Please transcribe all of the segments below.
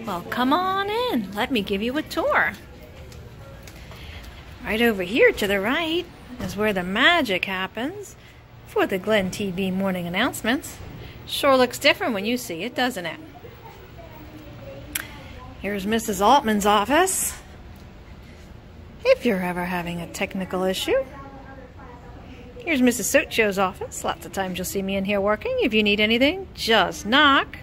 Well, come on in. Let me give you a tour. Right over here to the right is where the magic happens for the Glen TV morning announcements. Sure looks different when you see it, doesn't it? Here's Mrs. Altman's office. If you're ever having a technical issue. Here's Mrs. Soccio's office. Lots of times you'll see me in here working. If you need anything, just knock.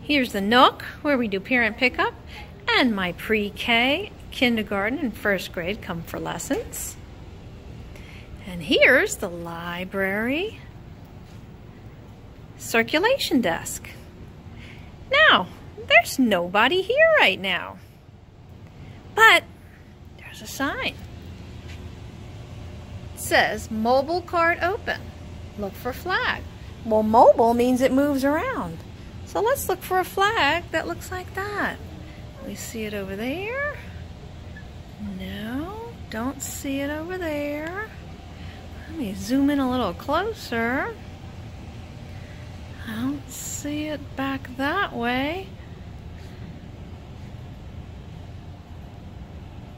Here's the nook where we do parent pickup, and my pre-K, kindergarten, and first grade come for lessons. And here's the library circulation desk. Now, there's nobody here right now, but there's a sign. It says mobile cart open. Look for flag. Well, mobile means it moves around. So let's look for a flag that looks like that. We see it over there. No, don't see it over there. Let me zoom in a little closer. I don't see it back that way.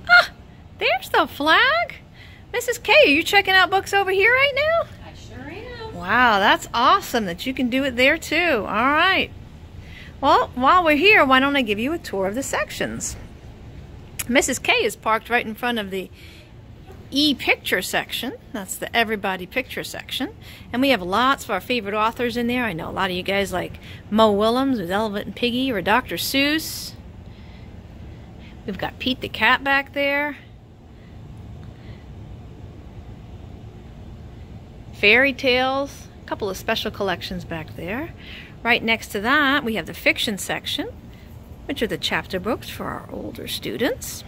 Ah, there's the flag. Mrs. K, are you checking out books over here right now? I sure am. Wow, that's awesome that you can do it there too. All right. Well, while we're here, why don't I give you a tour of the sections? Mrs. K is parked right in front of the e-picture section. That's the everybody picture section. And we have lots of our favorite authors in there. I know a lot of you guys like Mo Willems with Elephant and Piggy, or Dr. Seuss. We've got Pete the Cat back there. Fairy tales. A couple of special collections back there. Right next to that, we have the fiction section, which are the chapter books for our older students.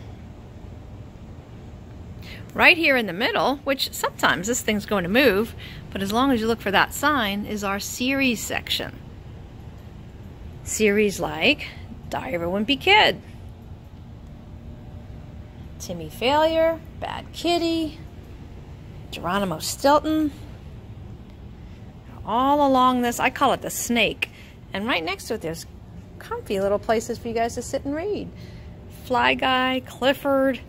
Right here in the middle, which sometimes this thing's going to move, but as long as you look for that sign, is our series section. Series like Diary of a Wimpy Kid, Timmy Failure, Bad Kitty, Geronimo Stilton. All along this, I call it the snake. And right next to it, there's comfy little places for you guys to sit and read. Fly Guy, Clifford.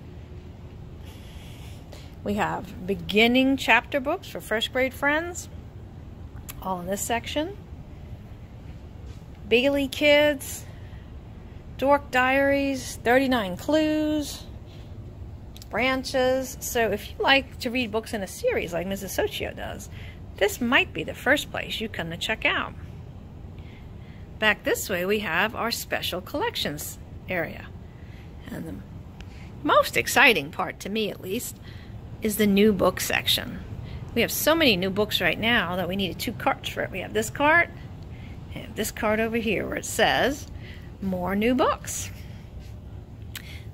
We have beginning chapter books for first grade friends, all in this section. Bailey Kids, Dork Diaries, 39 Clues, Branches. So if you like to read books in a series like Mrs. Soccio does, this might be the first place you come to check out. Back this way we have our special collections area. And the most exciting part, to me at least, is the new book section. We have so many new books right now that we needed 2 carts for it. We have this cart and this cart over here where it says more new books.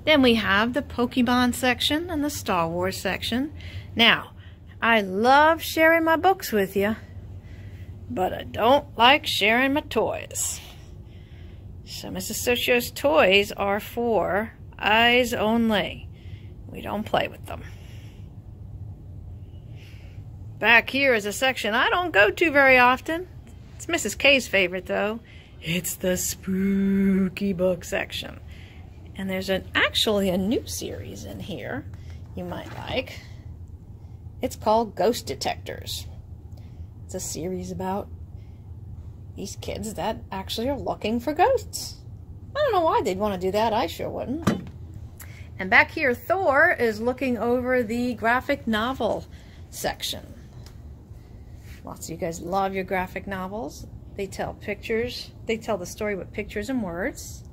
Then we have the Pokemon section and the Star Wars section. Now, I love sharing my books with you, but I don't like sharing my toys. So Mrs. Soccio's toys are for eyes only. We don't play with them. Back here is a section I don't go to very often. It's Mrs. K's favorite though. It's the spooky book section. And there's actually a new series in here you might like. It's called Ghost Detectors. It's a series about these kids that actually are looking for ghosts. I don't know why they'd want to do that. I sure wouldn't. And back here, Thor is looking over the graphic novel section. Lots of you guys love your graphic novels. They tell pictures. They tell the story with pictures and words.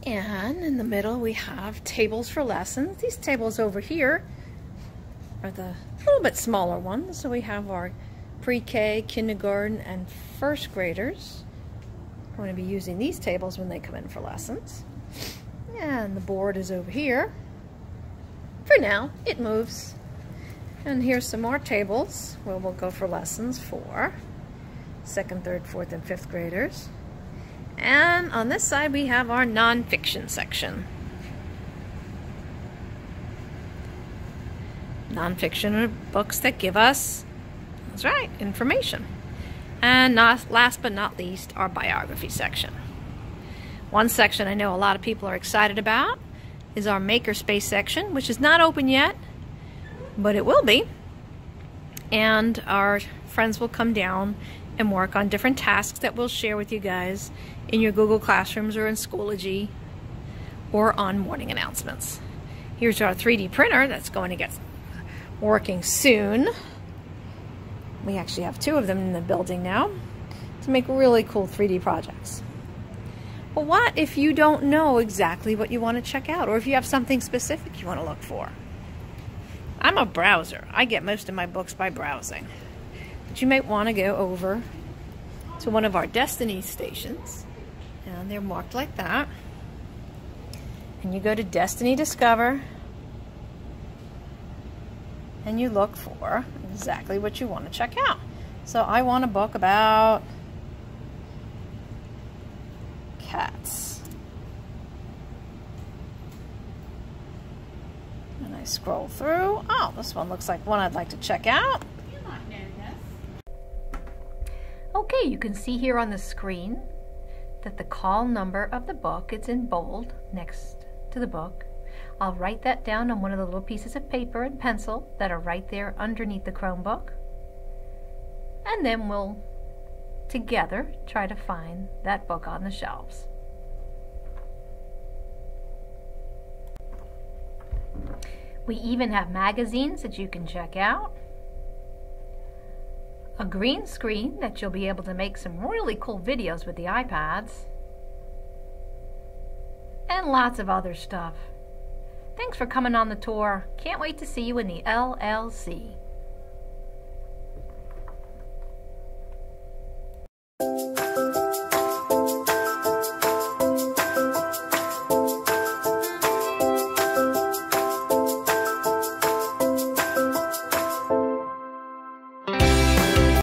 And in the middle we have tables for lessons. These tables over here are the little bit smaller ones. So we have our pre-K, kindergarten, and first graders. We're going to be using these tables when they come in for lessons. And the board is over here. For now, it moves. And here's some more tables where we'll go for lessons for 2nd, 3rd, 4th, and 5th graders. And on this side we have our nonfiction section. Nonfiction are books that give us, that's right, information. And last but not least, our biography section. One section I know a lot of people are excited about is our makerspace section, which is not open yet, but it will be. And our friends will come down and work on different tasks that we'll share with you guys in your Google Classrooms or in Schoology or on morning announcements. Here's our 3D printer that's going to get working soon. We actually have 2 of them in the building now to make really cool 3D projects. But what if you don't know exactly what you want to check out, or if you have something specific you want to look for? I'm a browser. I get most of my books by browsing. But you might want to go over to one of our Destiny stations, and they're marked like that. And you go to Destiny Discover, and you look for exactly what you want to check out. So I want a book about cats. And I scroll through. Oh, this one looks like one I'd like to check out. Okay, you can see here on the screen that the call number of the book, it's in bold next to the book. I'll write that down on one of the little pieces of paper and pencil that are right there underneath the Chromebook. And then we'll together try to find that book on the shelves. We even have magazines that you can check out, a green screen that you'll be able to make some really cool videos with the iPads, and lots of other stuff. Thanks for coming on the tour. Can't wait to see you in the LLC.